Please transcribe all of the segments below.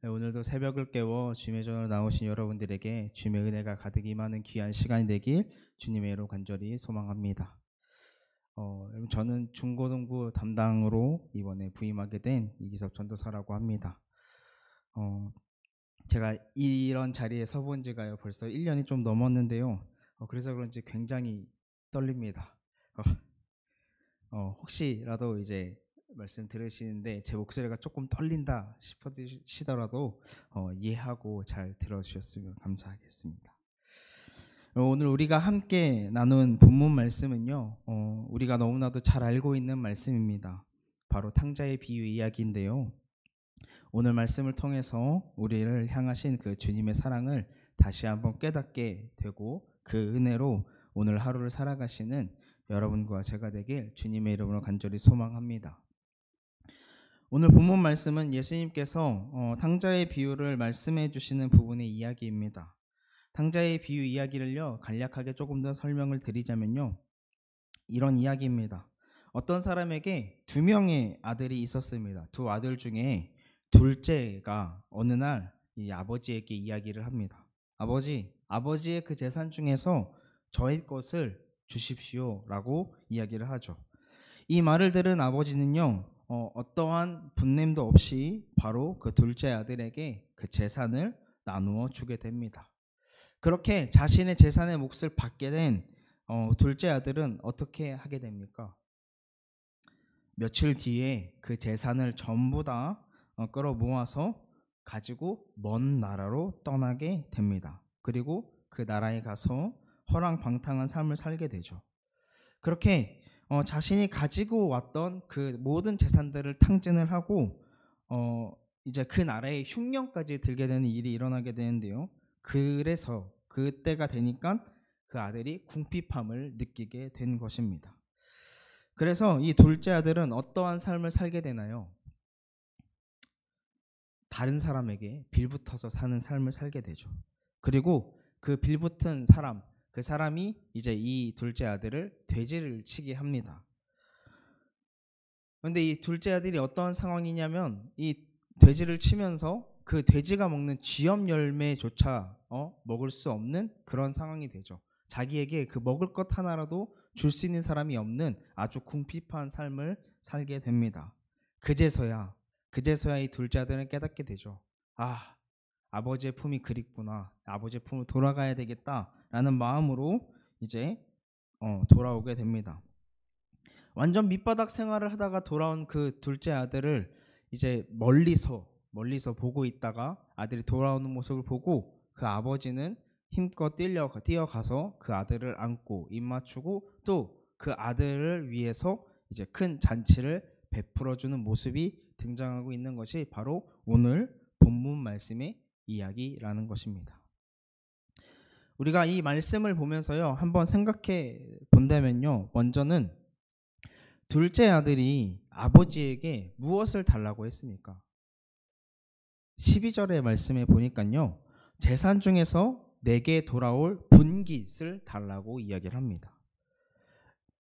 네, 오늘도 새벽을 깨워 주님의 전으로 나오신 여러분들에게 주님의 은혜가 가득 임하는 귀한 시간이 되길 주님의 이름으로 간절히 소망합니다. 여러분, 저는 중고등부 담당으로 이번에 부임하게 된 이기섭 전도사라고 합니다. 제가 이런 자리에 서본 지가 벌써 1년이 좀 넘었는데요. 그래서 그런지 굉장히 떨립니다. 혹시라도 이제 말씀 들으시는데 제 목소리가 조금 떨린다 싶으시더라도 이해하고 잘 들어주셨으면 감사하겠습니다. 오늘 우리가 함께 나눈 본문 말씀은요, 우리가 너무나도 잘 알고 있는 말씀입니다. 바로 탕자의 비유 이야기인데요. 오늘 말씀을 통해서 우리를 향하신 그 주님의 사랑을 다시 한번 깨닫게 되고 그 은혜로 오늘 하루를 살아가시는 여러분과 제가 되길 주님의 이름으로 간절히 소망합니다. 오늘 본문 말씀은 예수님께서 탕자의 비유를 말씀해 주시는 부분의 이야기입니다. 탕자의 비유 이야기를요, 간략하게 조금 더 설명을 드리자면요, 이런 이야기입니다. 어떤 사람에게 2명의 아들이 있었습니다. 2 아들 중에 둘째가 어느 날 이 아버지에게 이야기를 합니다. 아버지의 그 재산 중에서 저의 것을 주십시오 라고 이야기를 하죠. 이 말을 들은 아버지는요, 어떠한 분냄도 없이 바로 그 둘째 아들에게 그 재산을 나누어 주게 됩니다. 그렇게 자신의 재산의 몫을 받게 된 둘째 아들은 어떻게 하게 됩니까? 며칠 뒤에 그 재산을 전부 다 끌어 모아서 가지고 먼 나라로 떠나게 됩니다. 그리고 그 나라에 가서 허랑방탕한 삶을 살게 되죠. 그렇게 자신이 가지고 왔던 그 모든 재산들을 탕진을 하고 이제 그 나라에 흉년까지 들게 되는 일이 일어나게 되는데요. 그래서 그때가 되니까 그 아들이 궁핍함을 느끼게 된 것입니다. 그래서 이 둘째 아들은 어떠한 삶을 살게 되나요? 다른 사람에게 빌붙어서 사는 삶을 살게 되죠. 그리고 그 빌붙은 사람, 그 사람이 이제 이 둘째 아들을 돼지를 치게 합니다. 그런데 이 둘째 아들이 어떠한 상황이냐면 이 돼지를 치면서 그 돼지가 먹는 쥐염 열매조차 먹을 수 없는 그런 상황이 되죠. 자기에게 그 먹을 것 하나라도 줄 수 있는 사람이 없는 아주 궁핍한 삶을 살게 됩니다. 그제서야 이 둘째 아들은 깨닫게 되죠. 아버지의 품이 그립구나. 아버지의 품으로 돌아가야 되겠다라는 마음으로 이제 돌아오게 됩니다. 완전 밑바닥 생활을 하다가 돌아온 그 둘째 아들을 이제 멀리서 보고 있다가 아들이 돌아오는 모습을 보고 그 아버지는 힘껏 뛰어가서 그 아들을 안고 입맞추고 또 그 아들을 위해서 이제 큰 잔치를 베풀어주는 모습이 등장하고 있는 것이 바로 오늘 본문 말씀의 이야기라는 것입니다. 우리가 이 말씀을 보면서요, 한번 생각해 본다면요, 먼저는 둘째 아들이 아버지에게 무엇을 달라고 했습니까? 12절의 말씀에 보니까요, 재산 중에서 내게 돌아올 분깃을 달라고 이야기를 합니다.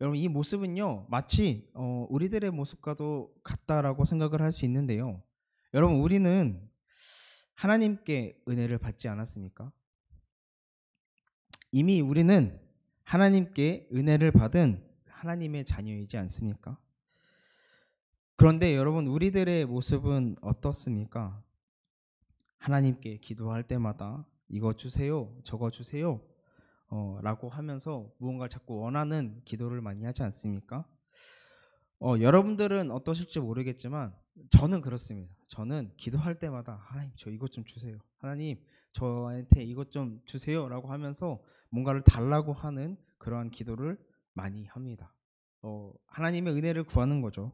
여러분, 이 모습은요, 마치 우리들의 모습과도 같다라고 생각을 할 수 있는데요. 여러분, 우리는 하나님께 은혜를 받지 않았습니까? 이미 우리는 하나님께 은혜를 받은 하나님의 자녀이지 않습니까? 그런데 여러분, 우리들의 모습은 어떻습니까? 하나님께 기도할 때마다 이거 주세요, 저거 주세요 라고 하면서 무언가를 자꾸 원하는 기도를 많이 하지 않습니까? 여러분들은 어떠실지 모르겠지만 저는 그렇습니다. 저는 기도할 때마다 하나님 저 이것 좀 주세요, 하나님 저한테 이것 좀 주세요 라고 하면서 뭔가를 달라고 하는 그러한 기도를 많이 합니다. 하나님의 은혜를 구하는 거죠.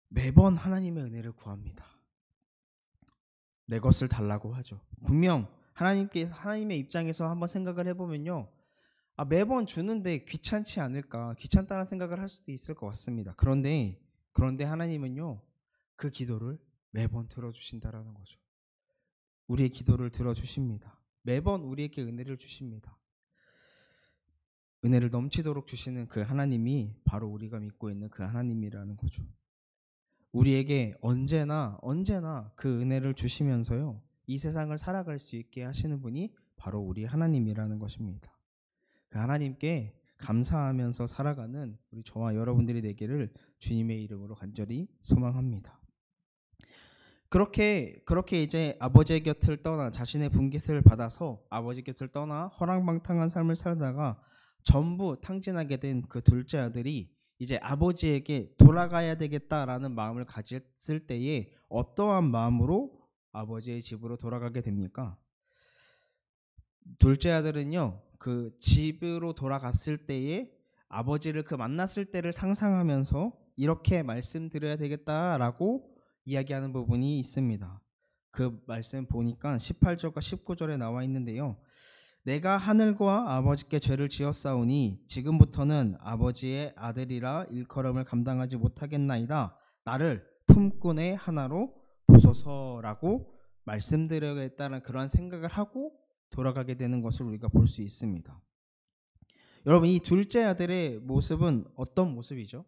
매번 하나님의 은혜를 구합니다. 내 것을 달라고 하죠. 분명 하나님의 입장에서 한번 생각을 해보면요, 매번 주는데 귀찮지 않을까, 귀찮다는 생각을 할 수도 있을 것 같습니다. 그런데 하나님은요, 그 기도를 매번 들어주신다라는 거죠. 우리의 기도를 들어주십니다. 매번 우리에게 은혜를 주십니다. 은혜를 넘치도록 주시는 그 하나님이 바로 우리가 믿고 있는 그 하나님이라는 거죠. 우리에게 언제나 그 은혜를 주시면서요, 이 세상을 살아갈 수 있게 하시는 분이 바로 우리 하나님이라는 것입니다. 그 하나님께 감사하면서 살아가는 우리 저와 여러분들이 되기를 주님의 이름으로 간절히 소망합니다. 그렇게 이제 아버지의 곁을 떠나, 자신의 분깃을 받아서 아버지 곁을 떠나 허랑방탕한 삶을 살다가 전부 탕진하게 된 그 둘째 아들이 이제 아버지에게 돌아가야 되겠다라는 마음을 가졌을 때에 어떠한 마음으로 아버지의 집으로 돌아가게 됩니까? 둘째 아들은요, 그 집으로 돌아갔을 때에 아버지를 그 만났을 때를 상상하면서 이렇게 말씀드려야 되겠다라고 이야기하는 부분이 있습니다. 그 말씀 보니까 18절과 19절에 나와 있는데요. 내가 하늘과 아버지께 죄를 지었사오니 지금부터는 아버지의 아들이라 일컬음을 감당하지 못하겠나이다. 나를 품꾼의 하나로 보소서라고 말씀드려야겠다는 그런 생각을 하고 돌아가게 되는 것을 우리가 볼 수 있습니다. 여러분, 이 둘째 아들의 모습은 어떤 모습이죠?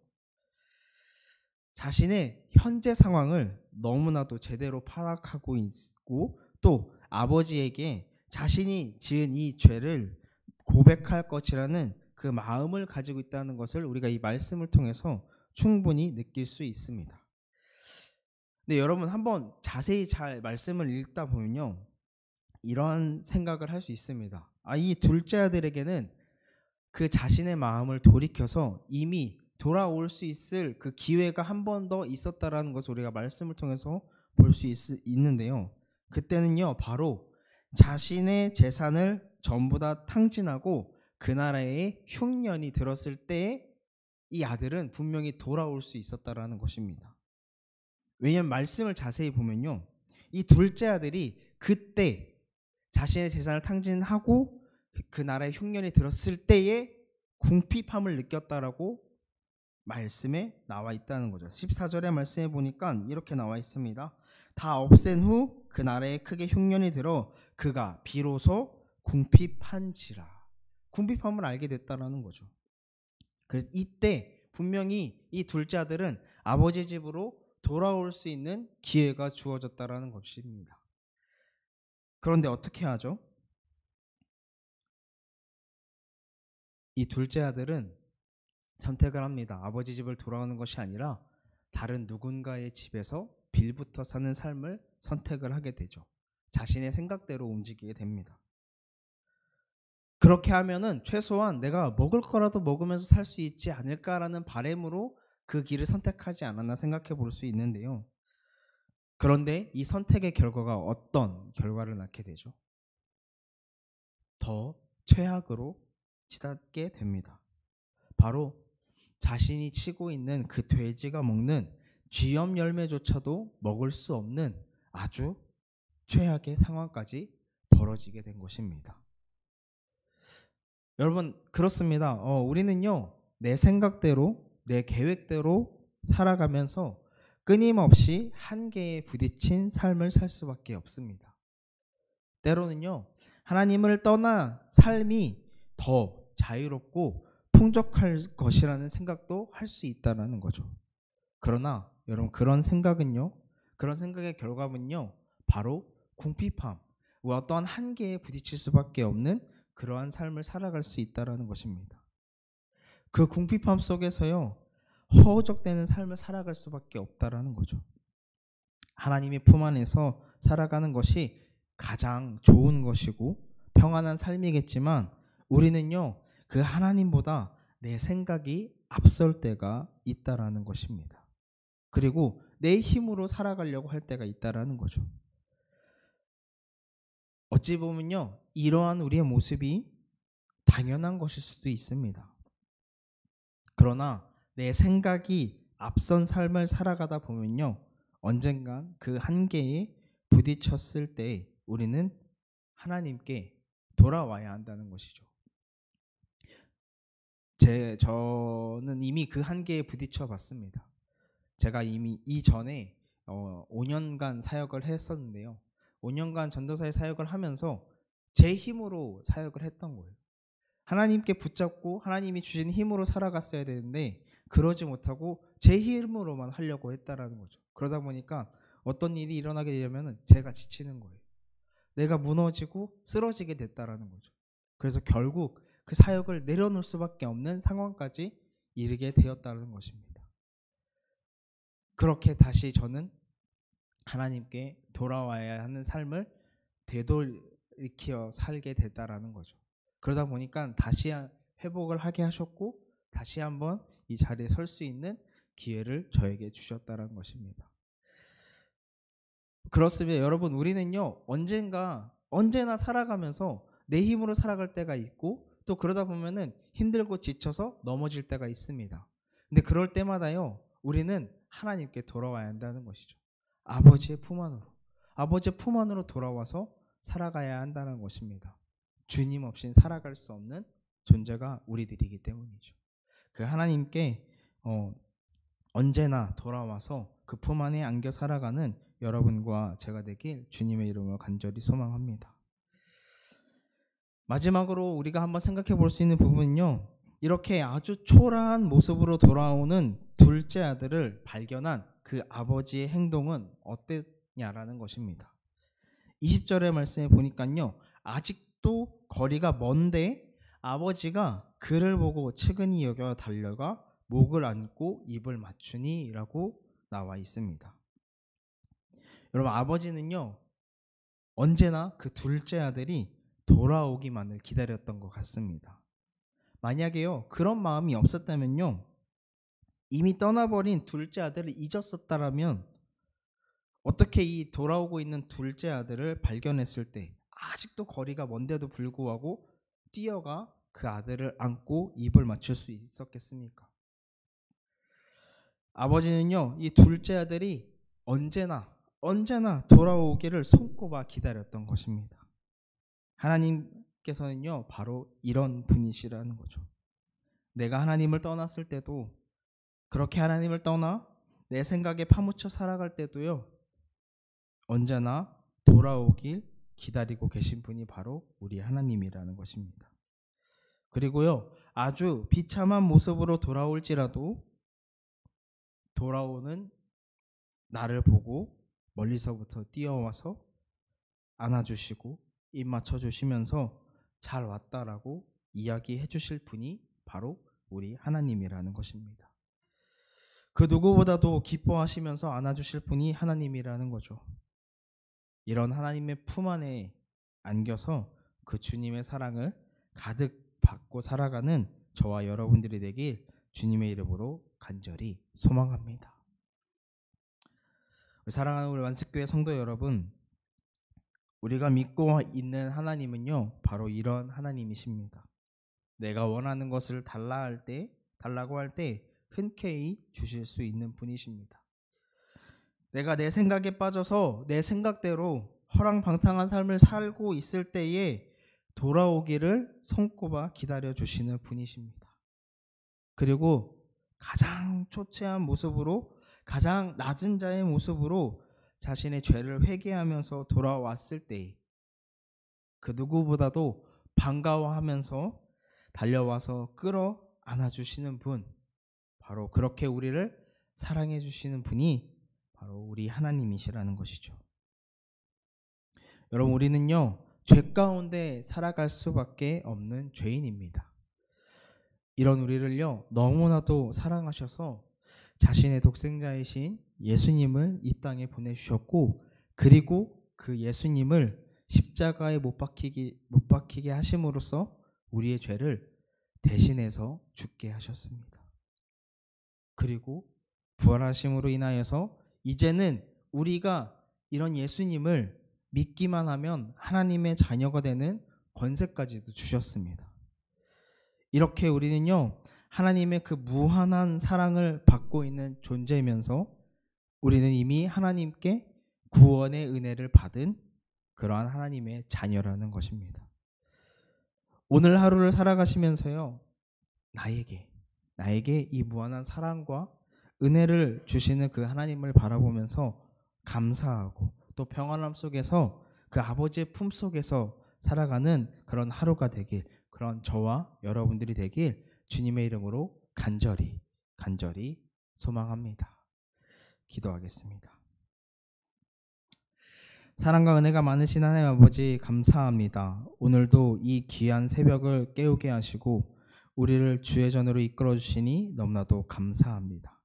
자신의 현재 상황을 너무나도 제대로 파악하고 있고, 또 아버지에게 자신이 지은 이 죄를 고백할 것이라는 그 마음을 가지고 있다는 것을 우리가 이 말씀을 통해서 충분히 느낄 수 있습니다. 근데 여러분, 한번 자세히 잘 말씀을 읽다 보면요, 이러한 생각을 할 수 있습니다. 이 둘째 아들에게는 그 자신의 마음을 돌이켜서 이미 돌아올 수 있을 그 기회가 한 번 더 있었다라는 것을 우리가 말씀을 통해서 볼 수 있는데요. 그때는요, 바로 자신의 재산을 전부 다 탕진하고 그 나라에 흉년이 들었을 때 이 아들은 분명히 돌아올 수 있었다라는 것입니다. 왜냐하면 말씀을 자세히 보면요, 이 둘째 아들이 그때 자신의 재산을 탕진하고 그 나라에 흉년이 들었을 때에 궁핍함을 느꼈다라고 말씀에 나와 있다는 거죠. 14절의 말씀에 보니까 이렇게 나와 있습니다. 다 없앤 후 그 나라에 크게 흉년이 들어 그가 비로소 궁핍한지라. 궁핍함을 알게 됐다라는 거죠. 그래서 이때 분명히 이 둘째 아들은 아버지 집으로 돌아올 수 있는 기회가 주어졌다라는 것입니다. 그런데 어떻게 하죠? 이 둘째 아들은 선택을 합니다. 아버지 집을 돌아오는 것이 아니라 다른 누군가의 집에서 빌부터 사는 삶을 선택을 하게 되죠. 자신의 생각대로 움직이게 됩니다. 그렇게 하면은 최소한 내가 먹을 거라도 먹으면서 살 수 있지 않을까라는 바람으로 그 길을 선택하지 않았나 생각해 볼 수 있는데요. 그런데 이 선택의 결과가 어떤 결과를 낳게 되죠? 더 최악으로 치닫게 됩니다. 바로 자신이 치고 있는 그 돼지가 먹는 쥐염 열매조차도 먹을 수 없는 아주 최악의 상황까지 벌어지게 된 것입니다. 여러분, 그렇습니다. 우리는요, 내 생각대로, 내 계획대로 살아가면서 끊임없이 한계에 부딪힌 삶을 살 수밖에 없습니다. 때로는요, 하나님을 떠나 삶이 더 자유롭고 풍족할 것이라는 생각도 할 수 있다는 거죠. 그러나 여러분, 그런 생각의 결과는요, 바로 궁핍함, 어떠한 한계에 부딪힐 수밖에 없는 그러한 삶을 살아갈 수 있다는 것입니다. 그 궁핍함 속에서요, 허우적대는 삶을 살아갈 수밖에 없다는 거죠. 하나님의 품 안에서 살아가는 것이 가장 좋은 것이고 평안한 삶이겠지만, 우리는요, 그 하나님보다 내 생각이 앞설 때가 있다라는 것입니다. 그리고 내 힘으로 살아가려고 할 때가 있다라는 거죠. 어찌 보면요, 이러한 우리의 모습이 당연한 것일 수도 있습니다. 그러나 내 생각이 앞선 삶을 살아가다 보면요, 언젠간 그 한계에 부딪혔을 때 우리는 하나님께 돌아와야 한다는 것이죠. 저는 이미 그 한계에 부딪혀 봤습니다. 제가 이미 이전에 5년간 사역을 했었는데요. 5년간 전도사의 사역을 하면서 제 힘으로 사역을 했던 거예요. 하나님께 붙잡고 하나님이 주신 힘으로 살아갔어야 되는데 그러지 못하고 제 힘으로만 하려고 했다라는 거죠. 그러다 보니까 어떤 일이 일어나게 되면 제가 지치는 거예요. 내가 무너지고 쓰러지게 됐다라는 거죠. 그래서 결국 그 사역을 내려놓을 수밖에 없는 상황까지 이르게 되었다는 것입니다. 그렇게 다시 저는 하나님께 돌아와야 하는 삶을 되돌이켜 살게 됐다라는 거죠. 그러다 보니까 다시 회복을 하게 하셨고 다시 한번 이 자리에 설 수 있는 기회를 저에게 주셨다는 것입니다. 그렇습니다. 여러분, 우리는요 언제나 살아가면서 내 힘으로 살아갈 때가 있고 또 그러다 보면은 힘들고 지쳐서 넘어질 때가 있습니다. 근데 그럴 때마다요 우리는 하나님께 돌아와야 한다는 것이죠. 아버지의 품 안으로 돌아와서 살아가야 한다는 것입니다. 주님 없이는 살아갈 수 없는 존재가 우리들이기 때문이죠. 그 하나님께 언제나 돌아와서 그 품 안에 안겨 살아가는 여러분과 제가 되길 주님의 이름으로 간절히 소망합니다. 마지막으로 우리가 한번 생각해 볼 수 있는 부분은요, 이렇게 아주 초라한 모습으로 돌아오는 둘째 아들을 발견한 그 아버지의 행동은 어땠냐라는 것입니다. 20절의 말씀에 보니까요, 아직도 거리가 먼데 아버지가 그를 보고 측은히 여겨 달려가 목을 안고 입을 맞추니 라고 나와 있습니다. 여러분, 아버지는요 언제나 그 둘째 아들이 돌아오기만을 기다렸던 것 같습니다. 만약에요 그런 마음이 없었다면요, 이미 떠나버린 둘째 아들을 잊었었다라면 어떻게 이 돌아오고 있는 둘째 아들을 발견했을 때 아직도 거리가 먼데도 불구하고 뛰어가 그 아들을 안고 입을 맞출 수 있었겠습니까? 아버지는요 이 둘째 아들이 언제나 돌아오기를 손꼽아 기다렸던 것입니다. 하나님께서는요 바로 이런 분이시라는 거죠. 내가 하나님을 떠났을 때도, 그렇게 하나님을 떠나 내 생각에 파묻혀 살아갈 때도요 언제나 돌아오길 기다리고 계신 분이 바로 우리 하나님이라는 것입니다. 그리고요 아주 비참한 모습으로 돌아올지라도 돌아오는 나를 보고 멀리서부터 뛰어와서 안아주시고 입 맞춰주시면서 잘 왔다라고 이야기해 주실 분이 바로 우리 하나님이라는 것입니다. 그 누구보다도 기뻐하시면서 안아주실 분이 하나님이라는 거죠. 이런 하나님의 품 안에 안겨서 그 주님의 사랑을 가득 받고 살아가는 저와 여러분들이 되길 주님의 이름으로 간절히 소망합니다. 사랑하는 우리 완습교회 성도 여러분, 우리가 믿고 있는 하나님은요 바로 이런 하나님이십니다. 내가 원하는 것을 달라고 할 때 흔쾌히 주실 수 있는 분이십니다. 내가 내 생각에 빠져서 내 생각대로 허랑방탕한 삶을 살고 있을 때에 돌아오기를 손꼽아 기다려 주시는 분이십니다. 그리고 가장 초췌한 모습으로, 가장 낮은 자의 모습으로 자신의 죄를 회개하면서 돌아왔을 때 그 누구보다도 반가워하면서 달려와서 끌어 안아주시는 분, 바로 그렇게 우리를 사랑해 주시는 분이 바로 우리 하나님이시라는 것이죠. 여러분, 우리는요 죄 가운데 살아갈 수밖에 없는 죄인입니다. 이런 우리를요 너무나도 사랑하셔서 자신의 독생자이신 예수님을 이 땅에 보내주셨고, 그리고 그 예수님을 십자가에 못 박히게 하심으로써 우리의 죄를 대신해서 죽게 하셨습니다. 그리고 부활하심으로 인하여서 이제는 우리가 이런 예수님을 믿기만 하면 하나님의 자녀가 되는 권세까지도 주셨습니다. 이렇게 우리는요 하나님의 그 무한한 사랑을 받고 있는 존재이면서 우리는 이미 하나님께 구원의 은혜를 받은 그러한 하나님의 자녀라는 것입니다. 오늘 하루를 살아가시면서요 나에게 이 무한한 사랑과 은혜를 주시는 그 하나님을 바라보면서 감사하고 또 평안함 속에서 그 아버지의 품 속에서 살아가는 그런 하루가 되길, 그런 저와 여러분들이 되길 주님의 이름으로 간절히 소망합니다. 기도하겠습니다. 사랑과 은혜가 많으신 하나님 아버지 감사합니다. 오늘도 이 귀한 새벽을 깨우게 하시고 우리를 주의 전으로 이끌어 주시니 너무나도 감사합니다.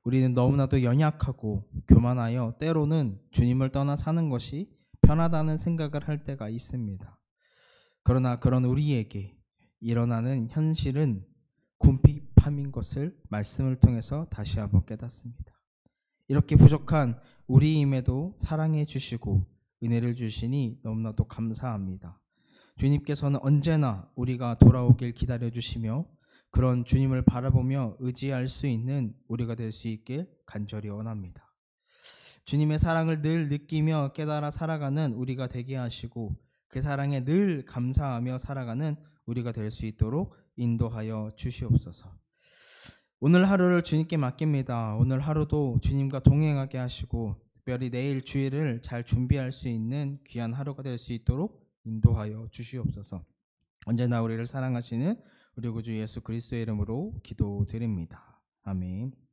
우리는 너무나도 연약하고 교만하여 때로는 주님을 떠나 사는 것이 편하다는 생각을 할 때가 있습니다. 그러나 그런 우리에게 일어나는 현실은 궁핍함인 것을 말씀을 통해서 다시 한번 깨닫습니다. 이렇게 부족한 우리임에도 사랑해 주시고 은혜를 주시니 너무나도 감사합니다. 주님께서는 언제나 우리가 돌아오길 기다려 주시며 그런 주님을 바라보며 의지할 수 있는 우리가 될 수 있길 간절히 원합니다. 주님의 사랑을 늘 느끼며 깨달아 살아가는 우리가 되게 하시고 그 사랑에 늘 감사하며 살아가는 우리가 될 수 있도록 인도하여 주시옵소서. 오늘 하루를 주님께 맡깁니다. 오늘 하루도 주님과 동행하게 하시고 특별히 내일 주일을 잘 준비할 수 있는 귀한 하루가 될 수 있도록 인도하여 주시옵소서. 언제나 우리를 사랑하시는 우리 구주 예수 그리스도의 이름으로 기도드립니다. 아멘.